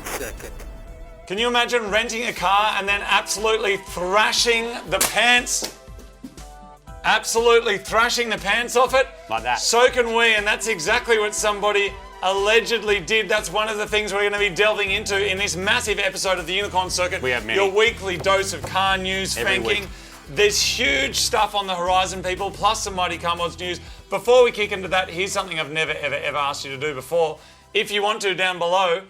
Circuit. Can you imagine renting a car and then absolutely thrashing the pants? Absolutely thrashing the pants off it? Like that. So can we, and that's exactly what somebody allegedly did. That's one of the things we're going to be delving into in this massive episode of the Unicorn Circuit. We have many. Your weekly dose of car news, Every Fanking. week. There's huge stuff on the horizon, people, plus some Mighty Car Mods news. Before we kick into that, here's something I've never, ever asked you to do before. If you want to, down below,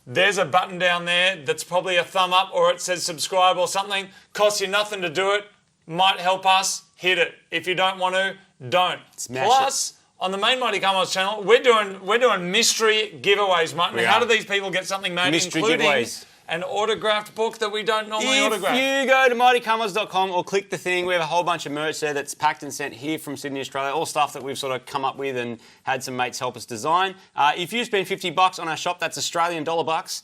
there's a button down there that's probably a thumb up or it says subscribe or something. Costs you nothing to do it. Might help us. Hit it. If you don't want to, don't. Smash Plus, on the main Mighty Car Mods channel, we're doing mystery giveaways, Martin. We How are. do these people get something made, Mystery including giveaways. an autographed book that we don't normally autograph? If you go to mytown or click the thing, we have a whole bunch of merch there that's packed and sent here from Sydney, Australia. All stuff that we've sort of come up with and had some mates help us design. If you spend $50 on our shop, that's Australian dollar bucks.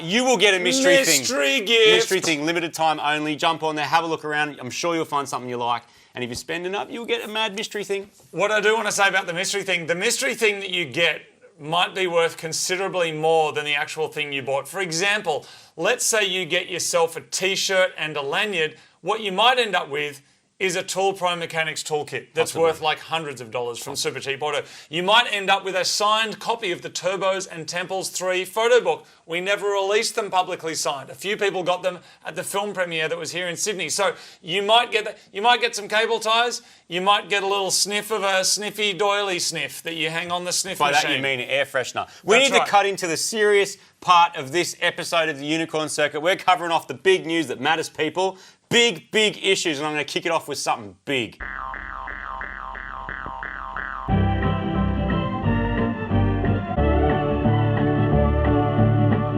You will get a mystery thing. Mystery gift. Mystery thing, limited time only. Jump on there, have a look around. I'm sure you'll find something you like. And if you spend enough, you'll get a mad mystery thing. What I do want to say about the mystery thing that you get might be worth considerably more than the actual thing you bought. For example, let's say you get yourself a t-shirt and a lanyard. What you might end up with is a Tool Pro Mechanics toolkit that's worth like hundreds of dollars from Super Cheap Auto. You might end up with a signed copy of the Turbos and Temples 3 photo book. We never released them publicly signed. A few people got them at the film premiere that was here in Sydney. So you might get that. You might get some cable ties. You might get a little sniff of a sniffy doily sniff that you hang on the sniff By machine. that you mean air freshener. We That's need right. to cut into the serious part of this episode of the Unicorn Circuit. We're covering off the big news that matters, people. Big issues, and I'm going to kick it off with something big.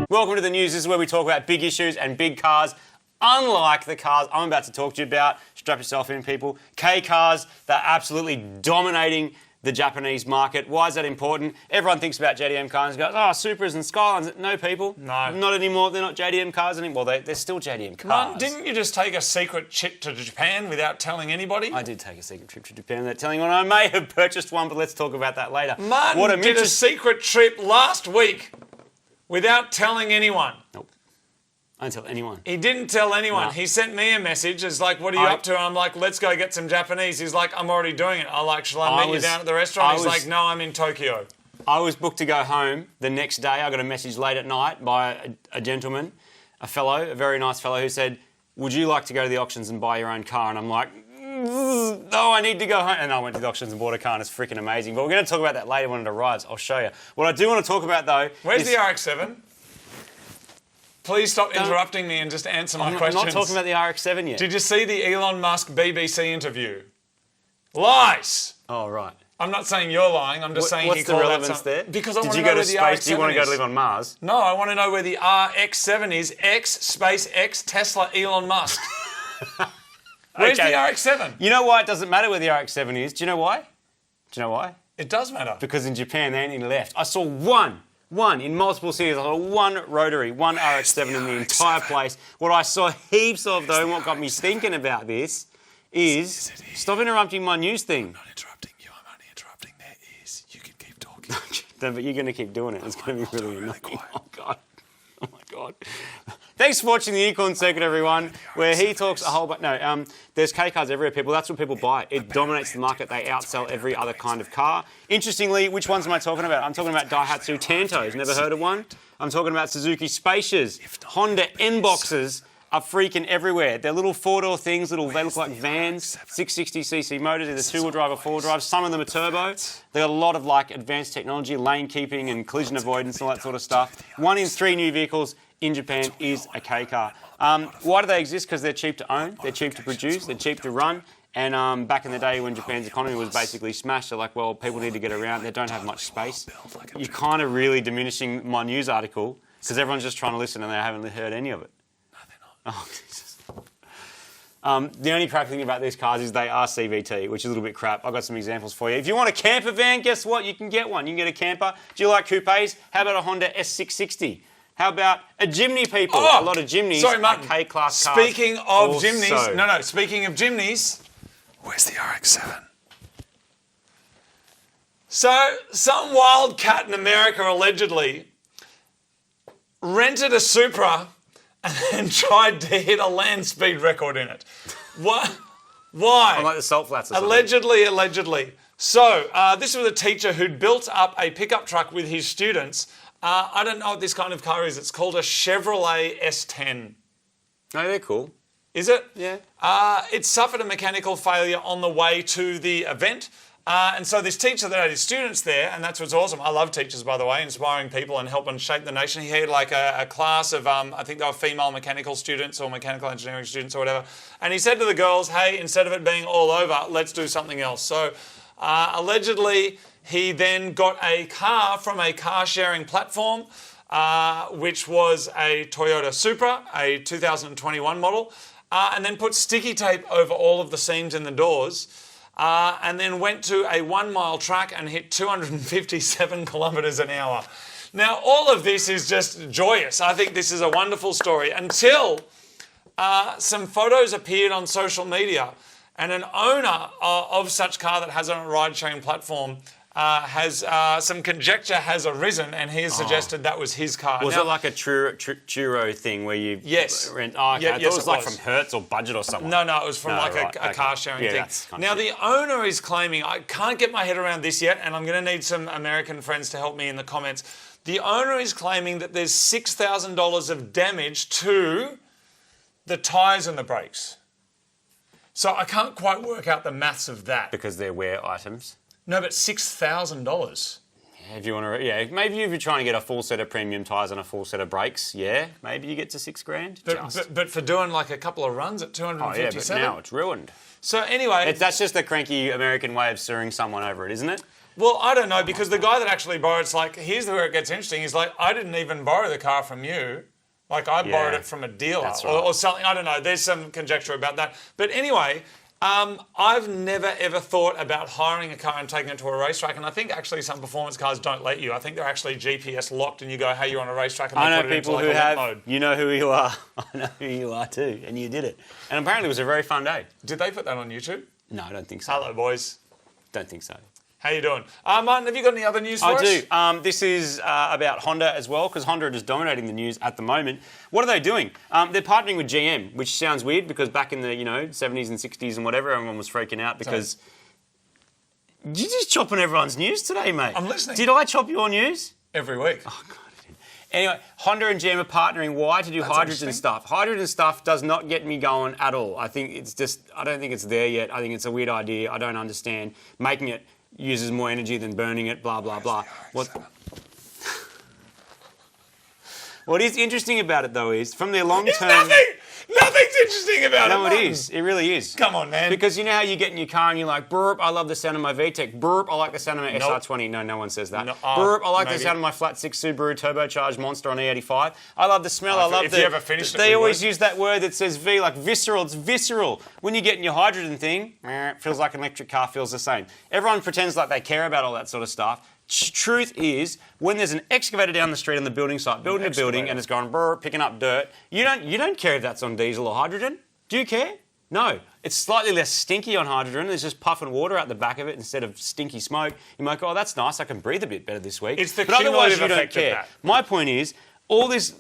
Welcome to the news. This is where we talk about big issues and big cars. Unlike the cars I'm about to talk to you about, strap yourself in, people. K cars, they're absolutely dominating the Japanese market. Why is that important? Everyone thinks about JDM cars and goes, oh, Supras and Skylines. No, people. No. Not anymore. They're not JDM cars anymore. They're still JDM cars. Martin, didn't you just take a secret trip to Japan without telling anybody? I did take a secret trip to Japan without telling anyone. I may have purchased one, but let's talk about that later. Martin did a secret trip last week without telling anyone. Nope. I didn't tell anyone. He didn't tell anyone. No. He sent me a message. It's like, what are you up to? And I'm like, let's go get some Japanese. He's like, I'm already doing it. I'm like, shall I meet you down at the restaurant? He's like, no, I'm in Tokyo. I was booked to go home the next day. I got a message late at night by a gentleman, a very nice fellow, who said, would you like to go to the auctions and buy your own car? And I'm like, no, I need to go home. And I went to the auctions and bought a car, and it's freaking amazing. But we're going to talk about that later when it arrives. I'll show you. What I do want to talk about, though, Where's the RX-7? Please stop interrupting me and just answer my questions. I'm not talking about the RX-7 yet. Did you see the Elon Musk BBC interview? Lies! Oh, right. I'm not saying you're lying. I'm just saying what's he the called relevance out something. there? Because I Did want you to know go where to the space? RX-7 Do you want to go is. to live on Mars? No, I want to know where the RX-7 is. X space X Tesla Elon Musk. Where's Okay. the RX-7? You know why it doesn't matter where the RX-7 is? Do you know why? Do you know why? It does matter. Because in Japan, they ain't any left. I saw one in multiple cities. I saw one rotary, one RX-7 in the entire place. What I saw heaps of, though, and what got me thinking about this is... Stop interrupting my news thing. I'm not interrupting you. I'm only interrupting. There is. You can keep talking. No, but you're going to keep doing it. It's going to be really annoying. Oh, God. Oh, my God. Thanks for watching the Unicorn Circuit, everyone, where he talks a whole bunch... No, there's K cars everywhere, people. That's what people buy. It dominates the market. They outsell every other kind of car. Interestingly, which ones am I talking about? I'm talking about Daihatsu Tantos. Never heard of one? I'm talking about Suzuki Spacias. Honda N-Boxes are freaking everywhere. They're little four-door things. They look like vans. 660cc motors, either two-wheel drive or four-wheel drive. Some of them are turbo. They got a lot of advanced technology, lane keeping and collision avoidance, all that sort of stuff. 1 in 3 new vehicles in Japan is a K car. Why do they exist? Because they're cheap to own, they're cheap to produce, they're cheap to run. And back in the day when Japan's economy was basically smashed, they're like, well, people need to get around. They don't have much space. You're kind of really diminishing my news article because everyone's just trying to listen and they haven't heard any of it. No, they're not. Oh, Jesus. The only crap thing about these cars is they are CVT, which is a little bit crap. I've got some examples for you. If you want a camper van, guess what? You can get one. You can get a camper. Do you like coupes? How about a Honda S660? How about a Jimny, people? Oh, a lot of Jimnys sorry, are Martin. K-class cars. Speaking of also. Jimnys, speaking of Jimnys, where's the RX-7? So, some wild cat in America allegedly rented a Supra and then tried to hit a land speed record in it. What? Why? I'm like the salt flats or something. Allegedly. So, this was a teacher who'd built up a pickup truck with his students. I don't know what this kind of car is. It's called a Chevrolet S10. No, they're cool. Is it? Yeah. It suffered a mechanical failure on the way to the event. And so this teacher that had his students there, and that's what's awesome. I love teachers, by the way, inspiring people and helping shape the nation. He had like a class of, I think they were female mechanical students or mechanical engineering students or whatever. And he said to the girls, hey, instead of it being all over, let's do something else. So allegedly, he then got a car from a car sharing platform, which was a Toyota Supra, a 2021 model, and then put sticky tape over all of the seams in the doors. And then went to a 1 mile track and hit 257 kilometres an hour. Now, all of this is just joyous. I think this is a wonderful story until some photos appeared on social media, and an owner of such car that has on a ride-sharing platform has some conjecture has arisen, and he has suggested that was his car. Was it like a churro thing where you rent? Oh, okay. I thought it was like from Hertz or Budget or something. No, it was from a car sharing thing. Now, the owner is claiming, I can't get my head around this yet, and I'm going to need some American friends to help me in the comments. The owner is claiming that there's $6,000 of damage to the tyres and the brakes. So I can't quite work out the maths of that. Because they're wear items. No, but $6,000. Yeah, if you want to, maybe if you're trying to get a full set of premium tyres and a full set of brakes, maybe you get to $6,000. But for doing like a couple of runs at 257. But now it's ruined. So anyway, that's just the cranky American way of suing someone over it, isn't it? Well, I don't know, because the guy that actually borrowed, it's like, here's where it gets interesting. He's like, I didn't even borrow the car from you. Like, I borrowed it from a dealer or something. I don't know. There's some conjecture about that. But anyway, I've never, ever thought about hiring a car and taking it to a racetrack. And I think actually some performance cars don't let you. I think they're actually GPS locked and you go, hey, you're on a racetrack. And I put know it people into who have. mode. You know who you are. I know who you are too. And you did it. And apparently it was a very fun day. Did they put that on YouTube? No, I don't think so. Hello, boys. Don't think so. How you doing? Martin, have you got any other news for us? I do. This is about Honda as well, because Honda is dominating the news at the moment. What are they doing? They're partnering with GM, which sounds weird because back in the 70s and 60s and whatever, everyone was freaking out because... You're just chopping everyone's news today, mate. I'm listening. Did I chop your news? Every week. Oh, God. Anyway, Honda and GM are partnering. Why? To do hydrogen stuff. Hydrogen stuff does not get me going at all. I think it's just... I don't think it's there yet. I think it's a weird idea. I don't understand. Making it uses more energy than burning it, blah, blah, blah. What is interesting about it, though, is from their long-term... Nothing's interesting about it. No, it is. It really is. Come on, man. Because you know how you get in your car and you're like, burp, I love the sound of my VTEC. Burp, I like the sound of my SR20. No one says that. Burp, I like the sound of my flat six Subaru turbocharged Monster on E85. I love the smell. I love if you ever finished it, they always use that word that says V, like visceral. It's visceral. When you get in your hydrogen thing, it feels like an electric car feels the same. Everyone pretends like they care about all that sort of stuff. Truth is, when there's an excavator down the street on the building site, building a building, and it's going brr, picking up dirt, you don't care if that's on diesel or hydrogen. Do you care? No. It's slightly less stinky on hydrogen. There's just puffing water out the back of it instead of stinky smoke. You might go, oh, that's nice. I can breathe a bit better this week. It's the but otherwise, you don't effect care. of that. My point is, all this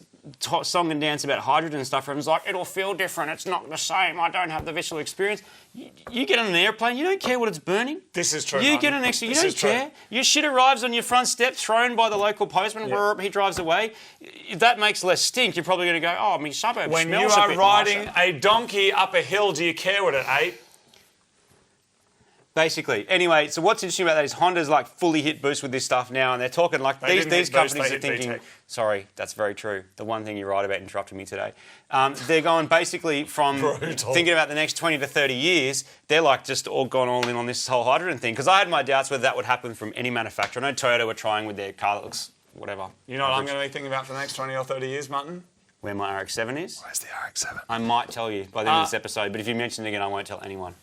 song and dance about hydrogen and stuff, everyone's like, it'll feel different, it's not the same, I don't have the visceral experience. You get on an airplane, you don't care what it's burning. This is true, You get an extra, you don't care. Your shit arrives on your front step, thrown by the local postman, he drives away. If that makes less stink, you're probably going to go, oh, my suburb when smells you a are bit riding nicer. a donkey up a hill, do you care what it ate? Basically. Anyway, so what's interesting about that is Honda's like fully hit boost with this stuff now, and they're talking like these companies are thinking. Sorry, that's very true. The one thing you're right about interrupting me today. They're going basically from thinking about the next 20 to 30 years. They're like just all gone all in on this whole hydrogen thing because I had my doubts whether that would happen from any manufacturer. I know Toyota were trying with their car that looks whatever. You know what I'm going to be thinking about for the next 20 or 30 years, Martin? Where my RX-7 is? Where's the RX-7? I might tell you by the end of this episode, but if you mention it again, I won't tell anyone.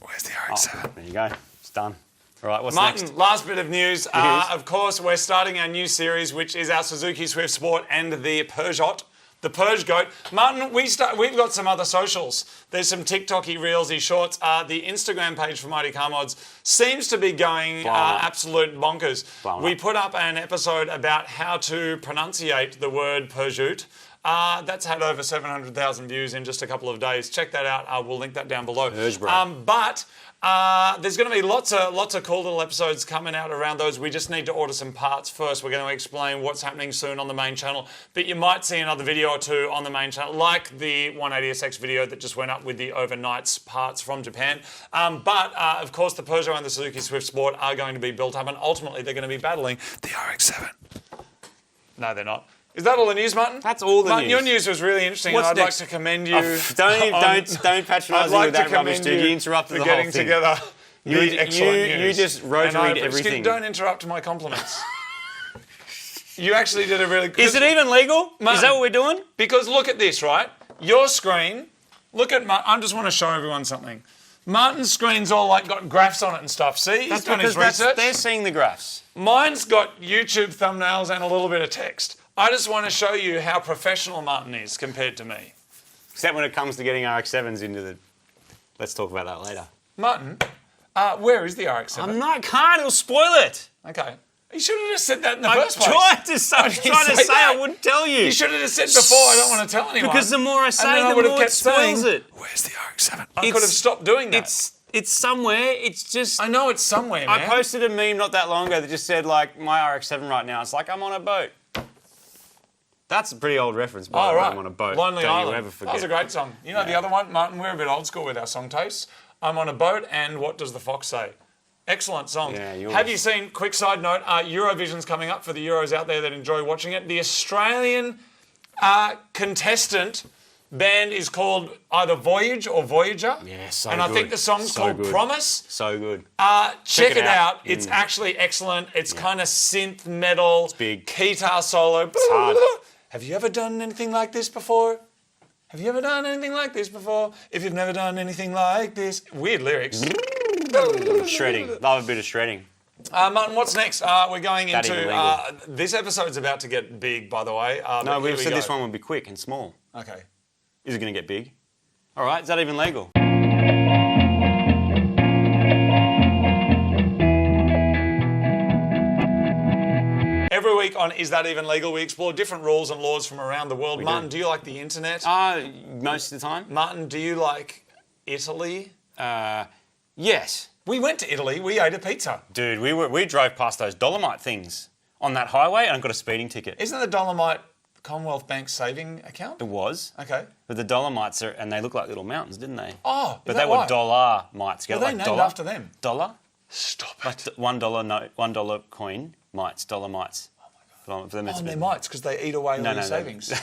Where's the RX-7? There you go. It's done. All right, what's Martin, next? last bit of news. Of course, we're starting our new series, which is our Suzuki Swift Sport and the Peugeot the Purge Goat. Martin, we've got some other socials. There's some TikToky, Reelsy shorts. The Instagram page for Mighty Car Mods seems to be going absolute bonkers. We put up an episode about how to pronunciate the word Peugeot. That's had over 700,000 views in just a couple of days. Check that out. We'll link that down below. But there's going to be lots of cool little episodes coming out around those. We just need to order some parts first. We're going to explain what's happening soon on the main channel. But you might see another video or two on the main channel, like the 180SX video that just went up with the overnights parts from Japan. Of course, the Peugeot and the Suzuki Swift Sport are going to be built up, and ultimately they're going to be battling the RX-7. No, they're not. Is that all the news, Martin? That's all the news. Your news was really interesting. What's I'd next? like to commend you. Don't patronise me with that rubbish, dude. You interrupted the whole thing. Together. You just rotaried everything. Don't interrupt my compliments. You actually did a really good... Is it even legal? Martin, is that what we're doing? Because look at this, right? Your screen, look at... I just want to show everyone something. Martin's screen's all like got graphs on it and stuff. See? He's done his research. They're seeing the graphs. Mine's got YouTube thumbnails and a little bit of text. I just want to show you how professional Martin is compared to me. Except when it comes to getting RX-7s into the... Let's talk about that later. Martin, where is the RX-7? Can't, it'll spoil it. Okay. You should have just said that in the first place. I tried to say I wouldn't tell you. You should have just said before, I don't want to tell anyone. Because the more I say, the more it spoils it. Where's the RX-7? I could have stopped doing that. It's somewhere, it's just... I know it's somewhere, man. I posted a meme not that long ago that just said, like, my RX-7 right now, it's like I'm on a boat. That's a pretty old reference, by the way, I'm on a boat. Lonely Don't Island. you ever forget. That was a great song. You know the other one? Martin, we're a bit old school with our song tastes. I'm on a boat and What Does the Fox Say? Excellent song. Yeah, Have you seen, quick side note, Eurovision's coming up for the Euros out there that enjoy watching it. The Australian contestant band is called either Voyage or Voyager. Yeah, so and I think the song's called Promise. So good. Check it out. It's actually excellent. It's kind of synth metal. It's big. Guitar solo. It's hard. Have you ever done anything like this before? Have you ever done anything like this before? If you've never done anything like this. Weird lyrics. Shredding. Love a bit of shredding. Martin, what's next? We're going into... this episode's about to get big, by the way. No, we said this one would be quick and small. Okay. Is it going to get big? All right, is that even legal? Every week on Is That Even Legal, we explore different rules and laws from around the world. Martin, do you like the internet? Most of the time. Martin, do you like Italy? Yes. We went to Italy. We ate a pizza. Dude, we drove past those Dolomite things on that highway and I got a speeding ticket. Isn't the Dolomite Commonwealth Bank saving account? It was. Okay. But the Dolomites and they look like little mountains, didn't they? Oh, but they were dollar mites. Well, they named after them. Dollar? Stop it. Like $1 note, $1 coin mites, dollar mites. Oh my God. They're mites because they eat away all your savings.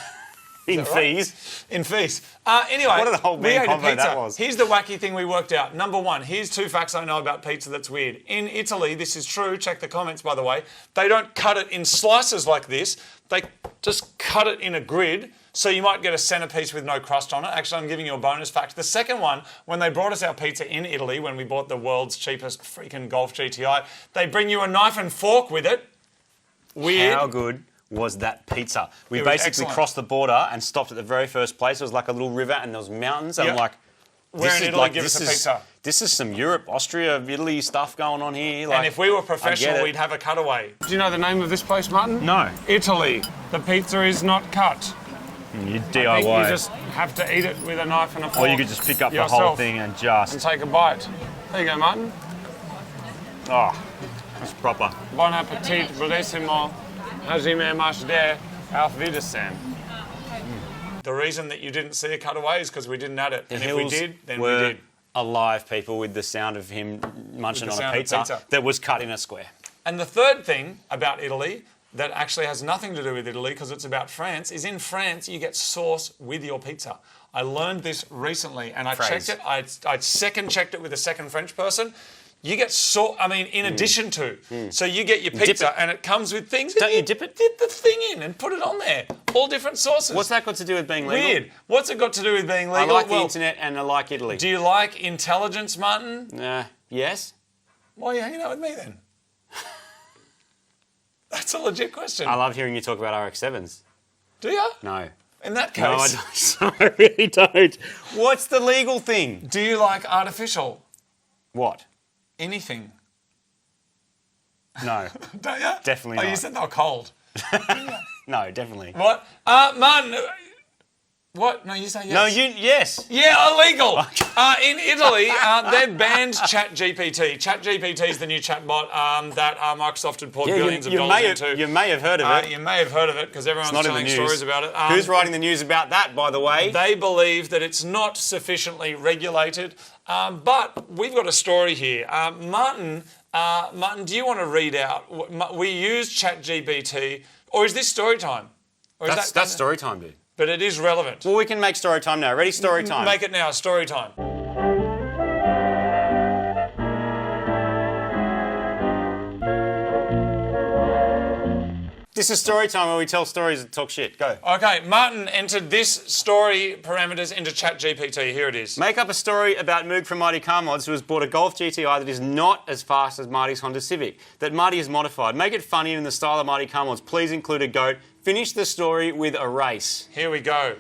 In fees. In fees. Anyway, what an old man combo that was. Here's the wacky thing we worked out. Number one, here's 2 facts I know about pizza that's weird. In Italy, this is true, check the comments by the way, they don't cut it in slices like this. They just cut it in a grid, so you might get a centerpiece with no crust on it. Actually, I'm giving you a bonus fact. The second one, when they brought us our pizza in Italy, when we bought the world's cheapest freaking Golf GTI, they bring you a knife and fork with it. Weird. How good was that pizza? We basically crossed the border and stopped at the very first place. It was like a little river and there was mountains. And I'm like, we're in Italy, give us a pizza. This is some Europe, Austria, Italy stuff going on here. Like, and if we were professional, we'd have a cutaway. Do you know the name of this place, Martin? No. Italy. The pizza is not cut. You DIY. I think you just have to eat it with a knife and a fork. Or you could just pick up the whole thing and just... And take a bite. There you go, Martin. Oh, that's proper. Bon appetit, bellissimo. Hajime Mashde, auf Wiedersehen. The reason that you didn't see a cutaway is because we didn't add it. And if we did, then we did. Alive, people, with the sound of him munching on a pizza that was cut in a square. And the third thing about Italy that actually has nothing to do with Italy because it's about France is in France you get sauce with your pizza. I learned this recently and I checked it. I second checked it with a second French person. You get in addition to. So you get your pizza and it comes with things. Don't you dip it? Dip the thing in and put it on there. All different sauces. What's that got to do with being legal? Weird. What's it got to do with being legal? I like the internet and I like Italy. Do you like intelligence, Martin? Yes. Why are you hanging out with me then? That's a legit question. I love hearing you talk about RX-7s. Do you? No. In that case, No, I don't. I really don't. What's the legal thing? do you like artificial? What? Anything? No. Don't you? Definitely Oh, not. you said they were cold. No, definitely. What? Martin. What? No, you say yes. No, yes. Yeah, illegal. In Italy, they've banned ChatGPT. ChatGPT is the new chatbot that Microsoft had poured billions of dollars into. You may have heard of it. You may have heard of it because everyone's Not in the telling news. stories about it. Who's writing the news about that, by the way? They believe that it's not sufficiently regulated. But we've got a story here. Martin, do you want to read out? We use ChatGPT, or is this story time? Or is That's story time, dude. But it is relevant. Well, we can make story time now. Ready? Story time. Make it now, story time. This is story time where we tell stories and talk shit. Go. Okay, Martin entered this story parameters into ChatGPT. Here it is. Make up a story about Moog from Mighty Car Mods who has bought a Golf GTI that is not as fast as Marty's Honda Civic, that Marty has modified. Make it funny in the style of Mighty Car Mods. Please include a goat. Finish the story with a race. Here we go.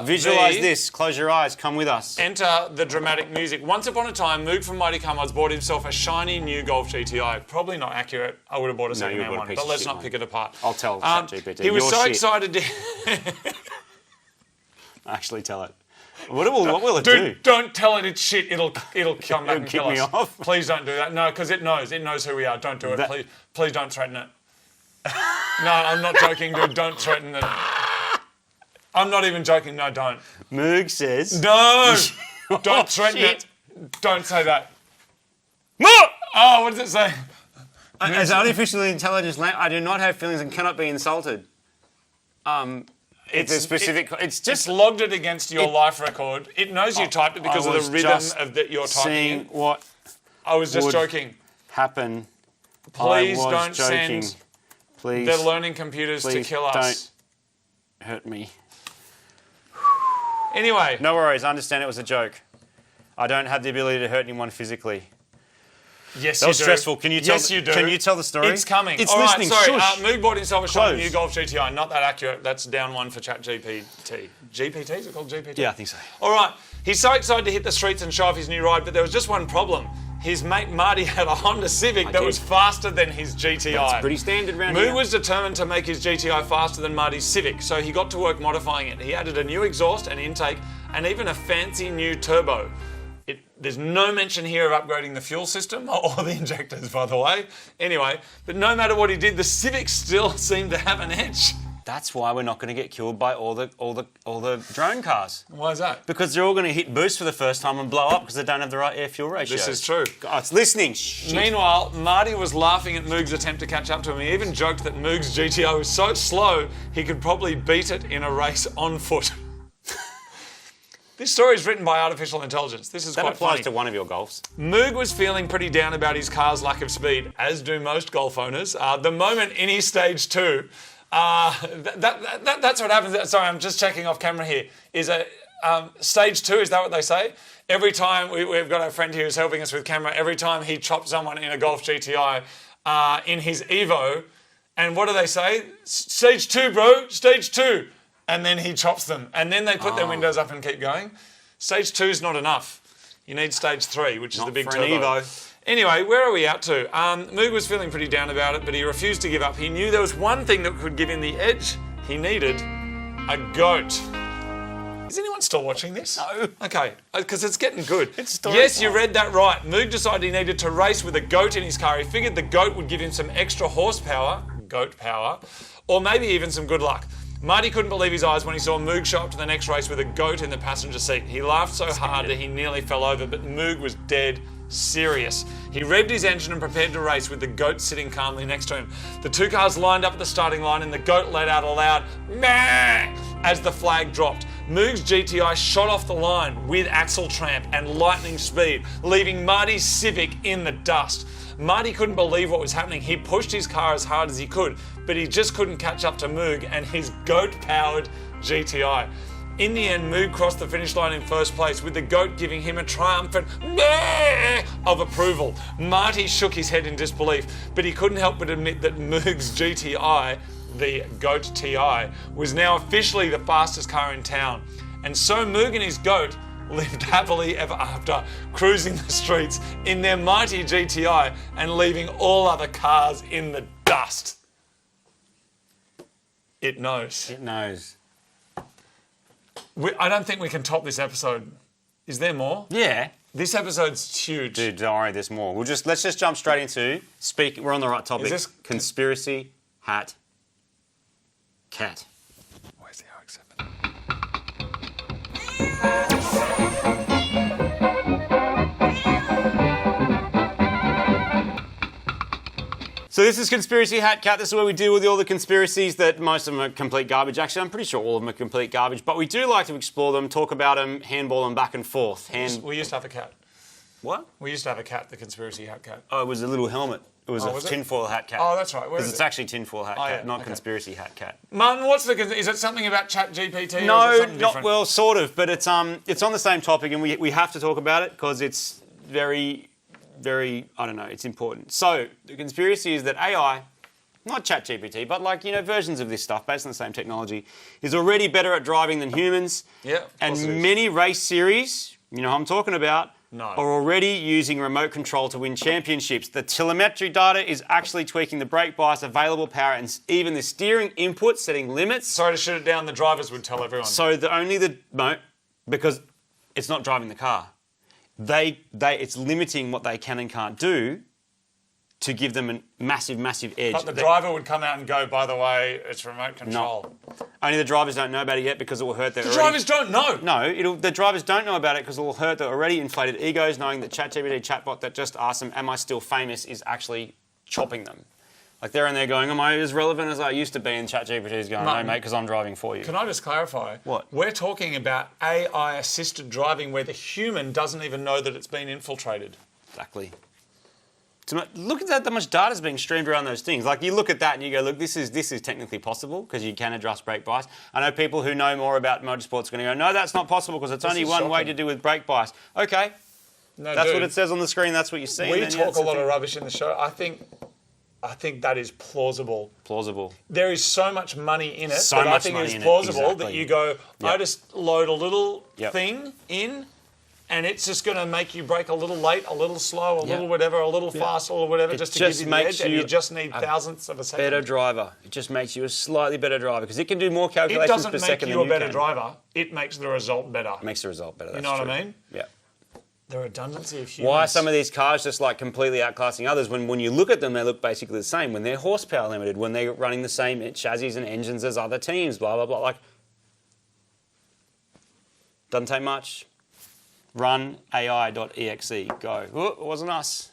Visualise this. Close your eyes. Come with us. Enter the dramatic music. Once upon a time, Moog from Mighty Car Mods bought himself a shiny new Golf GTI. Probably not accurate. I would have bought a second-hand one, but let's not pick it apart. I'll tell ChatGPT. He was Your so shit. excited to... Actually tell it. What will it do? Dude, don't tell it it's shit. It'll come back and kick kill me us. off. Please don't do that. No, because it knows. It knows who we are. Don't do it. Please don't threaten it. No, I'm not joking, dude. Don't threaten it. I'm not even joking. No, don't. Moog says... No! Don't threaten it. Don't say that. Oh, what does it say? As artificial intelligence, I do not have feelings and cannot be insulted. It's a specific... It's logged it against your life record. It knows you typed it because of the rhythm of that you're typing seeing in. what I was just would joking. happen. Please I was don't joking. send Please the learning computers to kill us. don't hurt me. Anyway. No worries, I understand it was a joke. I don't have the ability to hurt anyone physically. Yes, That you was do. stressful. Can you tell? Yes, you do. Can you tell the story? It's coming. It's All right, listening. sorry. Shush. Moog bought himself a shiny Close. new Golf GTI. Not that accurate. That's down one for ChatGPT. GPT? Is it called GPT? Yeah, I think so. All right. He's so excited to hit the streets and show off his new ride, but there was just one problem. His mate Marty had a Honda Civic that was faster than his GTI. That's pretty standard around Moog here. was determined to make his GTI faster than Marty's Civic, so he got to work modifying it. He added a new exhaust and intake and even a fancy new turbo. There's no mention here of upgrading the fuel system or the injectors, by the way. Anyway, but no matter what he did, the Civic still seemed to have an edge. That's why we're not going to get killed by all the drone cars. Why is that? Because they're all going to hit boost for the first time and blow up because they don't have the right air-fuel ratio. This is true. God, it's listening. Shit. Meanwhile, Marty was laughing at Moog's attempt to catch up to him. He even joked that Moog's GTI was so slow he could probably beat it in a race on foot. This story is written by artificial intelligence. This is That quite applies funny. to one of your Golfs. Moog was feeling pretty down about his car's lack of speed, as do most Golf owners. The moment any stage 2, that's what happens. Sorry, I'm just checking off camera here. Is a stage 2? Is that what they say? Every time we've got a friend here who's helping us with camera. Every time he chops someone in a Golf GTI in his Evo, and what do they say? Stage 2, bro. Stage 2. And then he chops them. And then they put their windows up and keep going. Stage 2 is not enough. You need stage 3, which is the big for an turbo. Evo. Anyway, where are we out to? Moog was feeling pretty down about it, but he refused to give up. He knew there was one thing that could give him the edge. He needed a goat. Is anyone still watching this? No. Okay, because it's getting good. It's story Yes, time. you read that right. Moog decided he needed to race with a goat in his car. He figured the goat would give him some extra horsepower, goat power, or maybe even some good luck. Marty couldn't believe his eyes when he saw Moog show up to the next race with a goat in the passenger seat. He laughed so hard that he nearly fell over, but Moog was dead serious. He revved his engine and prepared to race with the goat sitting calmly next to him. The two cars lined up at the starting line and the goat let out a loud meh as the flag dropped. Moog's GTI shot off the line with axle tramp and lightning speed, leaving Marty's Civic in the dust. Marty couldn't believe what was happening. He pushed his car as hard as he could, but he just couldn't catch up to Moog and his goat-powered GTI. In the end, Moog crossed the finish line in first place, with the goat giving him a triumphant meh of approval. Marty shook his head in disbelief, but he couldn't help but admit that Moog's GTI, the Goat TI, was now officially the fastest car in town. And so Moog and his Goat lived happily ever after, cruising the streets in their mighty GTI and leaving all other cars in the dust. It knows. It knows. I don't think we can top this episode. Is there more? Yeah. This episode's huge. Dude, don't worry, there's more. Let's just jump straight into we're on the right topic. Is this conspiracy hat cat. Where's the RX-7? So this is Conspiracy Hat Cat. This is where we deal with all the conspiracies that most of them are complete garbage. Actually, I'm pretty sure all of them are complete garbage, but we do like to explore them, talk about them, handball them back and forth. We used to have a cat. What? We used to have a cat, the Conspiracy Hat Cat. Oh, it was a little helmet. It was a tinfoil hat cat. Oh, that's right. Where Because is it's it? actually tinfoil hat cat, not conspiracy hat cat. Martin, is it something about ChatGPT? No, or is it something not different? well, sort of, but it's on the same topic, and we have to talk about it because it's very, very, I don't know, it's important. So the conspiracy is that AI, not ChatGPT, but versions of this stuff based on the same technology, is already better at driving than humans. Yeah, of course it and is. many race series, you know who I'm talking about, No. are already using remote control to win championships. The telemetry data is actually tweaking the brake bias, available power, and even the steering input, setting limits. Sorry to shoot it down, the drivers would tell everyone. So because it's not driving the car. It's limiting what they can and can't do to give them a massive, massive edge. But the driver would come out and go, by the way, it's remote control. Only the drivers don't know about it yet because it will hurt their Drivers don't know. No, the drivers don't know about it because it will hurt their already inflated egos, knowing that ChatGPT chatbot that just asked them, am I still famous, is actually chopping them. Like they're in there going, am I as relevant as I used to be? And ChatGPT is going, no, mate, because I'm driving for you. Can I just clarify? What? We're talking about AI-assisted driving where the human doesn't even know that it's been infiltrated. Exactly. Look at that much data is being streamed around those things. Like you look at that and you go, look, this is technically possible because you can adjust brake bias. I know people who know more about motorsports are going to go, no, that's not possible because it's only one way to do with brake bias. Okay, No, that's dude, what it says on the screen. That's what you see. We talk a lot of rubbish in the show. I think that is plausible. Plausible. There is so much money in it So that I much think money it is in it, plausible exactly. that you go, I just load a little Yep. thing in and it's just going to make you brake a little late, a little slow, a little whatever, a little fast or whatever, just to give you the edge, and you just need thousandths of a second. Better driver. It just makes you a slightly better driver because it can do more It calculations doesn't per make second you than a better can. driver, it makes the result better. It makes the result better. That's know what true. I mean? Yeah. The redundancy of humans. Why are some of these cars just like completely outclassing others when you look at them, they look basically the same, when they're horsepower limited, when they're running the same chassis and engines as other teams, blah, blah, blah. Like, doesn't take much. Run AI.exe. Go. Oh, it wasn't us.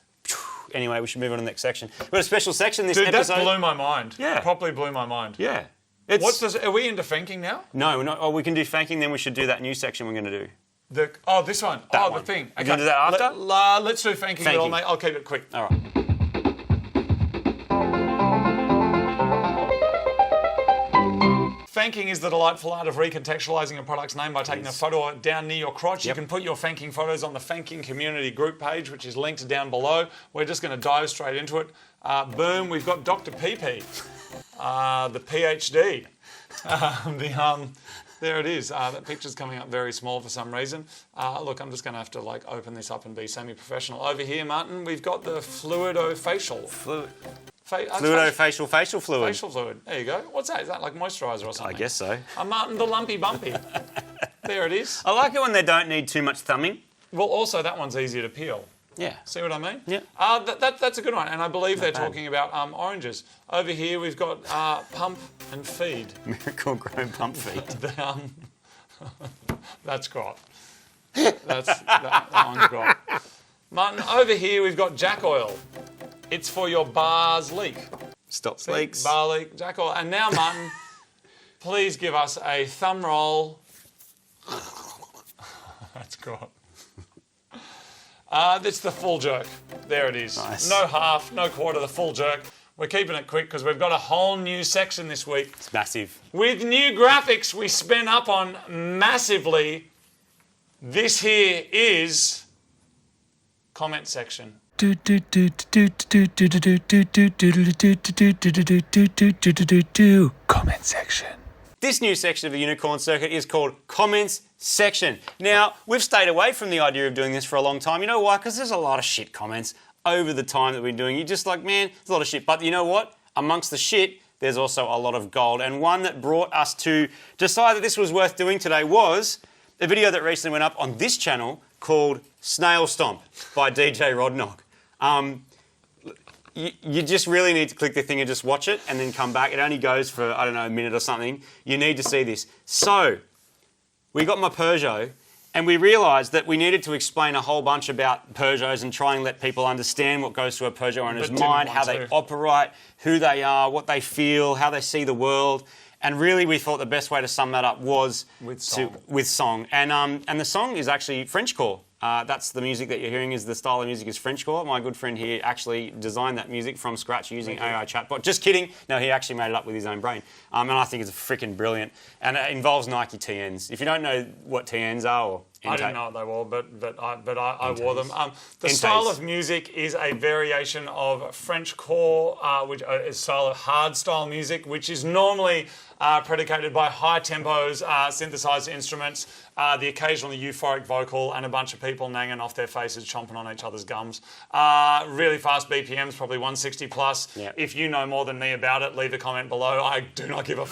Anyway, we should move on to the next section. We've got a special section this Dude, episode. that blew my mind. Yeah. It properly blew my mind. Yeah. Are we into Fanking now? No, we're not. Oh, we can do Fanking, then we should do that new section we're going to do. This one. That the one. thing. You gonna do that after? Let's do Fanking. But Fanking. I'll keep it quick. All right. Fanking is the delightful art of recontextualizing a product's name by taking a photo down near your crotch. Yep. You can put your Fanking photos on the Fanking community group page, which is linked down below. We're just going to dive straight into it. Boom, we've got Dr. PP, the PhD. There it is. That picture's coming up very small for some reason. Look, I'm just going to have to open this up and be semi-professional. Over here, Martin, we've got the fluidofacial. Fluidofacial facial fluid. Facial fluid. There you go. What's that? Is that like moisturiser or something? I guess so. Martin, the lumpy bumpy. There it is. I like it when they don't need too much thumbing. Well, also that one's easier to peel. Yeah. See what I mean? Yeah. That's a good one, and I believe they're bad. talking about oranges. Over here we've got pump and feed. Miracle Grow Pump Feet. That's got. That one's got. Martin, over here we've got jack oil. It's for your bar's leak. Stop See? leaks. Bar leak, jack oil. And now, Martin, please give us a thumb roll. That's got. That's the full jerk. There it is. Nice. No half, no quarter, the full jerk. We're keeping it quick because we've got a whole new section this week. It's massive. With new graphics we spin up on massively. This here is comment section. Comment section. This new section of the Unicorn Circuit is called Comments Section. Now, we've stayed away from the idea of doing this for a long time. You know why? Because there's a lot of shit comments over the time that we've been doing. You're just like, man, there's a lot of shit. But you know what? Amongst the shit, there's also a lot of gold. And one that brought us to decide that this was worth doing today was a video that recently went up on this channel called Snail Stomp by DJ Rodnock. You just really need to click the thing and just watch it and then come back. It only goes for, I don't know, a minute or something. You need to see this. So, we got my Peugeot and we realised that we needed to explain a whole bunch about Peugeots and try and let people understand what goes through a Peugeot owner's mind, how they operate, who they are, what they feel, how they see the world. And really, we thought the best way to sum that up was with song. And the song is actually Frenchcore. That's the music that you're hearing. Is the style of music is Frenchcore. My good friend here actually designed that music from scratch using AI chatbot. Just kidding. No, he actually made it up with his own brain. And I think it's freaking brilliant. And it involves Nike TNs. If you don't know what TNs are, or I didn't know what they were, but I wore them. The style of music is a variation of Frenchcore, which is a style of hard style music, which is normally predicated by high tempos, synthesized instruments, the occasionally euphoric vocal, and a bunch of people nagging off their faces, chomping on each other's gums. Really fast BPMs, probably 160 plus. Yep. If you know more than me about it, leave a comment below. I do not give a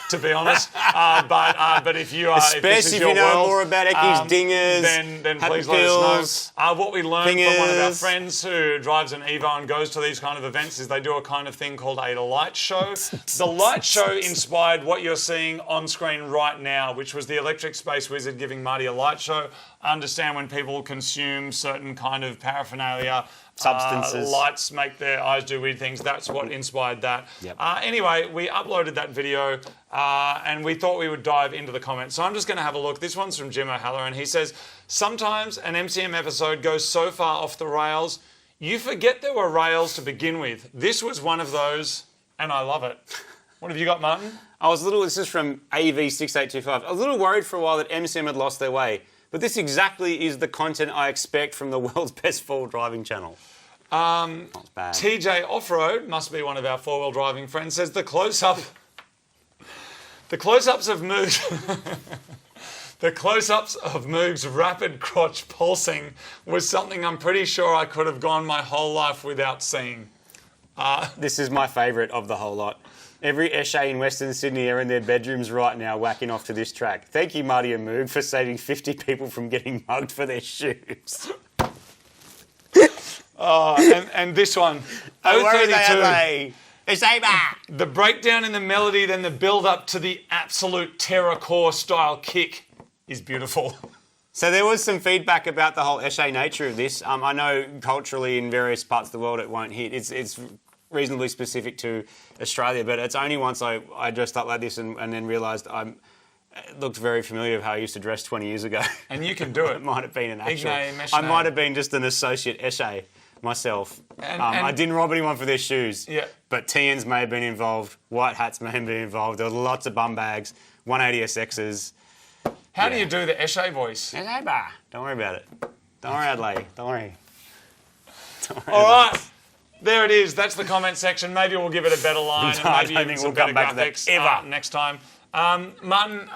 to be honest. But if you are, especially if you know more about Ecky's dingers, then please let us know. What we learned from one of our friends who drives an Evo and goes to these kind of events is they do a kind of thing called a light show. The light show inspired what you're seeing on screen right now, which was the Electric Space Wizard giving Marty a light show. I understand when people consume certain kind of paraphernalia, substances, lights make their eyes do weird things. That's what inspired that. Yep. Anyway, we uploaded that video and we thought we would dive into the comments. So I'm just going to have a look. This one's from Jim O'Halloran. He says, sometimes an MCM episode goes so far off the rails, you forget there were rails to begin with. This was one of those, and I love it. What have you got, Martin? This is from AV6825. I was a little worried for a while that MCM had lost their way, but this exactly is the content I expect from the world's best four-wheel driving channel. Not bad. TJ Offroad, must be one of our four-wheel driving friends, says the close-ups of Moog, the close-ups of Moog's rapid crotch pulsing was something I'm pretty sure I could have gone my whole life without seeing. This is my favourite of the whole lot. Every Eshe in Western Sydney are in their bedrooms right now whacking off to this track. Thank you, Marty and Moog, for saving 50 people from getting mugged for their shoes. And this one. O32. The breakdown in the melody, then the build-up to the absolute terrorcore style kick is beautiful. So there was some feedback about the whole Eshe nature of this. I know culturally in various parts of the world it won't hit. It's reasonably specific to Australia, but it's only once I dressed up like this and then realised it looked very familiar of how I used to dress 20 years ago. And you can do it. It might have been an actual. I might have been just an associate Eshe myself. I didn't rob anyone for their shoes. Yeah. But TNs may have been involved. White hats may have been involved. There were lots of bum bags. 180SXs. How do you do the Eshe voice? Don't worry about it. Don't worry, Adelaide. Don't worry. All right. There it is. That's the comment section. Maybe we'll give it a better line and maybe even some better graphics next time. Martin,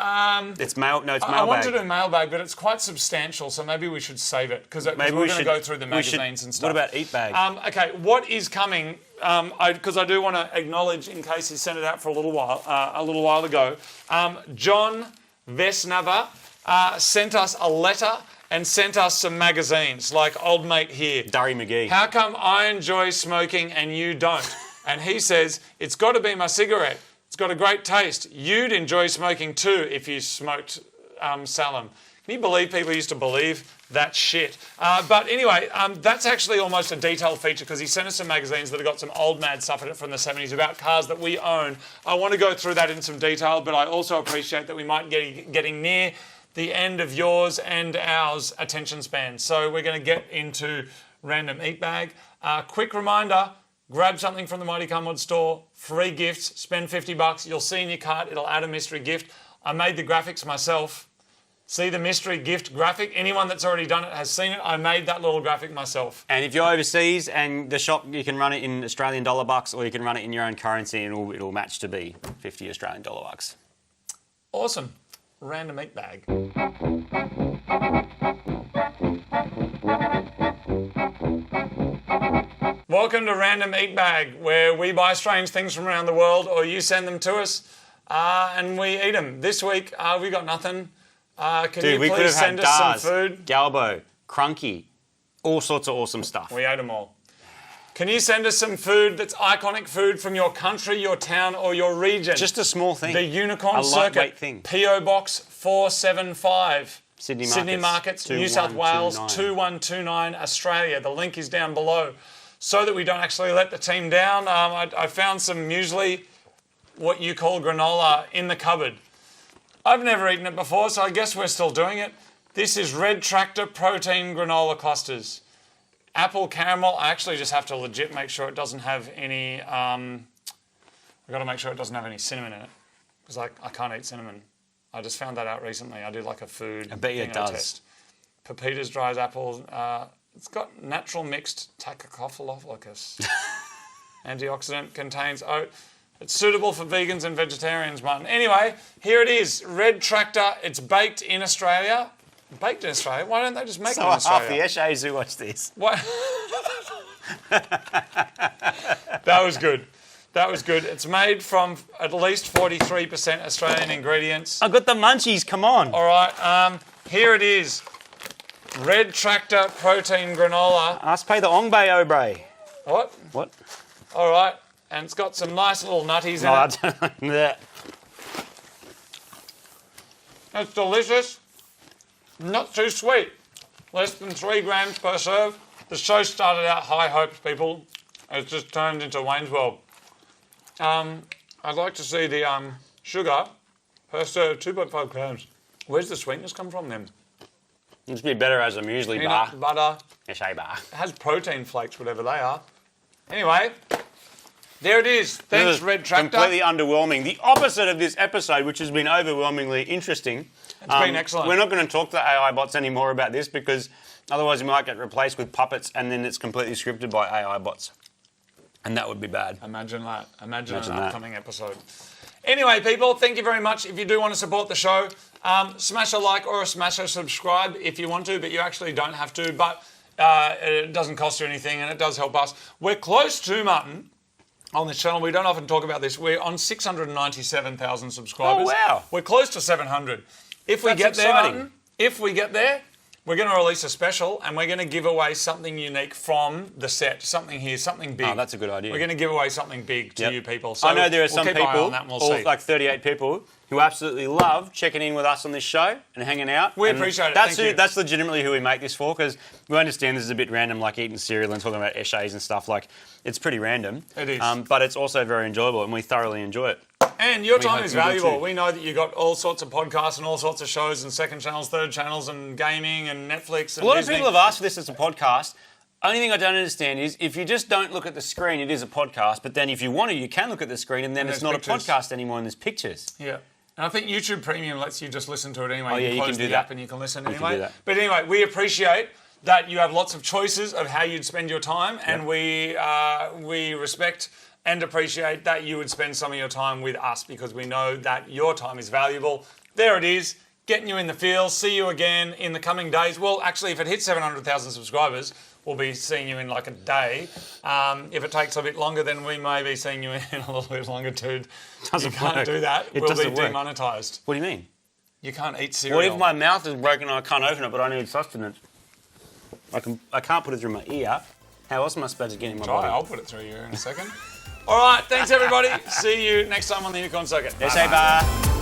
it's mailbag. I want to do mailbag, but it's quite substantial, so maybe we should save it because we're going to go through the magazines and stuff. What about Eat Bag? Okay, what is coming? Because I do want to acknowledge, in case he sent it out for a little while ago, John Vesnava sent us a letter and sent us some magazines, like old mate here. Durry McGee. How come I enjoy smoking and you don't? And he says, it's got to be my cigarette. It's got a great taste. You'd enjoy smoking too if you smoked Salem. Can you believe people used to believe that shit? But anyway, that's actually almost a detailed feature because he sent us some magazines that have got some old mad stuff in it from the 70s about cars that we own. I want to go through that in some detail, but I also appreciate that we might be getting near the end of yours and ours attention span. So we're going to get into random eat bag. Quick reminder, grab something from the Mighty Car Mod store, free gifts, spend $50. You'll see in your cart, it'll add a mystery gift. I made the graphics myself. See the mystery gift graphic? Anyone that's already done it has seen it. I made that little graphic myself. And if you're overseas and the shop, you can run it in Australian dollar bucks, or you can run it in your own currency, and it'll match to be 50 Australian dollar bucks. Awesome. Random eat bag. Welcome to Random Eat Bag, where we buy strange things from around the world, or you send them to us, and we eat them. This week, we got nothing. Can you please send us some food? Galbo, Crunky, all sorts of awesome stuff. We ate them all. Can you send us some food that's iconic food from your country, your town, or your region? Just a small thing. The Unicorn a Circuit, lightweight thing. P.O. Box 475. Sydney Markets, New South Wales, 2129, Australia. The link is down below. So that we don't actually let the team down, I found some muesli, what you call granola, in the cupboard. I've never eaten it before, so I guess we're still doing it. This is Red Tractor Protein Granola Clusters. Apple caramel. I actually just have to legit make sure it doesn't have any, I've got to make sure it doesn't have any cinnamon in it, because I can't eat cinnamon. I just found that out recently. I did like a food I bet you it does. test. Pepitas, dried apples. It's got natural mixed tachycophilocus. Antioxidant, contains oat. It's suitable for vegans and vegetarians, Martin. Anyway, here it is. Red Tractor. It's baked in Australia. Baked in Australia? Why don't they just make it in Australia? Half the Eshays who watch this. What? That was good. That was good. It's made from at least 43% Australian ingredients. I got the munchies, come on. All right, here it is. Red Tractor Protein Granola. Ask pay the Ongbe Obre. What? What? All right, and it's got some nice little nutties in No, I it. don't like that. It's delicious. Not too sweet. Less than 3 grams per serve. The show started out high hopes, people. It's just turned into Wayne's World. I'd like to see the sugar per serve, 2.5 grams. Where's the sweetness come from then? It'd be better as a muesli bar. Peanut butter. Eshay bar. It has protein flakes, whatever they are. Anyway, there it is. Thanks, Red Tractor. Completely underwhelming. The opposite of this episode, which has been overwhelmingly interesting. It's been excellent. We're not going to talk to AI bots anymore about this because otherwise we might get replaced with puppets and then it's completely scripted by AI bots. And that would be bad. Imagine that. Imagine an that. upcoming episode. Anyway, people, thank you very much. If you do want to support the show, smash a like or smash a subscribe if you want to, but you actually don't have to. But it doesn't cost you anything and it does help us. We're close to, Martin, on this channel. We don't often talk about this. We're on 697,000 subscribers. Oh, wow. We're close to 700. If we That's get there, exciting. Martin, if we get there, we're going to release a special and we're going to give away something unique from the set. Something here, something big. Oh, that's a good idea. We're going to give away something big to you people. So I know there are we'll some keep an eye people, on that and we'll all see. like 38 people, who absolutely love checking in with us on this show and hanging out. We And appreciate it. That's Thank you. That's legitimately who we make this for, because we understand this is a bit random, like eating cereal and talking about Eshays and stuff. Like, it's pretty random. It is. But it's also very enjoyable, and we thoroughly enjoy it. And your time hope is you do valuable. too. We know that you got all sorts of podcasts and all sorts of shows and second channels, third channels and gaming and Netflix and A lot Disney. of people have asked for this as a podcast. Only thing I don't understand is if you just don't look at the screen, it is a podcast. But then if you want to, you can look at the screen, and then And it's there's not pictures. a podcast anymore, and there's pictures. Yeah. And I think YouTube Premium lets you just listen to it anyway. Oh, yeah, you close can do the that. app and you can listen You can anyway. do that. But anyway, we appreciate that you have lots of choices of how you'd spend your time, and we respect and appreciate that you would spend some of your time with us because we know that your time is valuable. There it is, getting you in the field. See you again in the coming days. Well, actually, if it hits 700,000 subscribers, we'll be seeing you in like a day. If it takes a bit longer, then we may be seeing you in a little bit longer too. Doesn't You can't work. do that. It We'll be doesn't work. demonetized. What do you mean? You can't eat cereal. What if my mouth is broken and I can't open it, but I need sustenance? I can't put it through my ear. How else am I supposed to get in my Try, body? I'll put it through you in a second. All right, thanks everybody. See you next time on the Unicorn Circuit. Eshay bar.